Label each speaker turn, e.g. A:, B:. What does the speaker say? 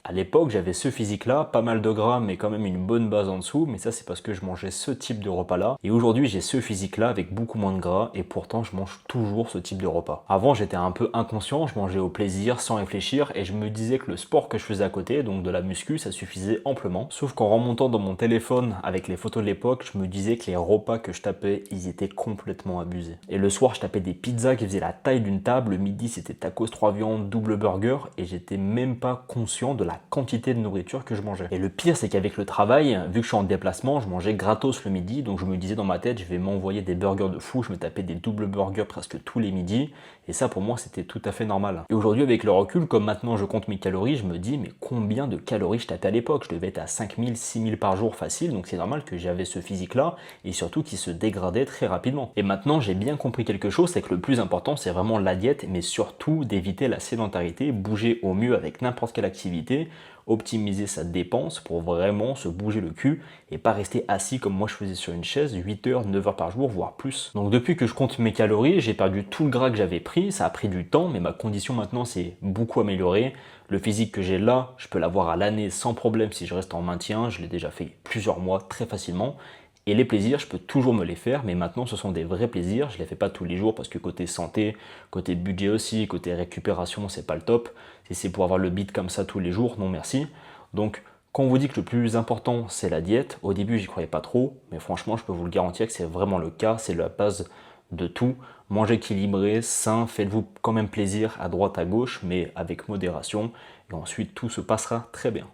A: À l'époque, j'avais ce physique-là, pas mal de gras, mais quand même une bonne base en dessous, mais ça c'est parce que je mangeais ce type de repas-là. Et aujourd'hui, j'ai ce physique-là avec beaucoup moins de gras, et pourtant je mange toujours ce type de repas. Avant, j'étais un peu inconscient, je mangeais au plaisir, sans réfléchir, et je me disais que le sport que je faisais à côté, donc de la muscu, ça suffisait amplement. Sauf qu'en remontant dans mon téléphone avec les photos de l'époque, je me disais que les repas que je tapais, ils étaient complètement abusés. Et le soir, je tapais des pizzas qui faisaient la taille d'une table, le midi c'était tacos 3 viandes, double burger, et j'étais même pas conscient de la quantité de nourriture que je mangeais. Et le pire, c'est qu'avec le travail, vu que je suis en déplacement, je mangeais gratos le midi, donc je me disais dans ma tête, je vais m'envoyer des burgers de fou, je me tapais des double burgers presque tous les midis, et ça pour moi c'était tout à fait normal. Et aujourd'hui avec le recul, comme maintenant je compte mes calories, je me dis mais combien de calories je tapais à l'époque? Je devais être à 5000, 6000 par jour facile, donc c'est normal que j'avais ce physique-là, et surtout qu'il se dégradait très rapidement. Et maintenant j'ai bien compris quelque chose, c'est que le plus important c'est vraiment la diète, mais surtout d'éviter la sédentarité, bouger au mieux avec n'importe quelle activité, optimiser sa dépense pour vraiment se bouger le cul et pas rester assis comme moi je faisais sur une chaise 8 heures, 9 heures par jour, voire plus. Donc depuis que je compte mes calories, j'ai perdu tout le gras que j'avais pris, ça a pris du temps, mais ma condition maintenant s'est beaucoup améliorée. Le physique que j'ai là, je peux l'avoir à l'année sans problème si je reste en maintien, je l'ai déjà fait plusieurs mois très facilement. Et les plaisirs, je peux toujours me les faire, mais maintenant ce sont des vrais plaisirs. Je les fais pas tous les jours parce que côté santé, côté budget aussi, côté récupération, c'est pas le top. Si c'est pour avoir le beat comme ça tous les jours, non merci. Donc quand on vous dit que le plus important c'est la diète, au début j'y croyais pas trop, mais franchement je peux vous le garantir que c'est vraiment le cas, c'est la base de tout. Mangez équilibré, sain, faites-vous quand même plaisir à droite à gauche, mais avec modération, et ensuite tout se passera très bien.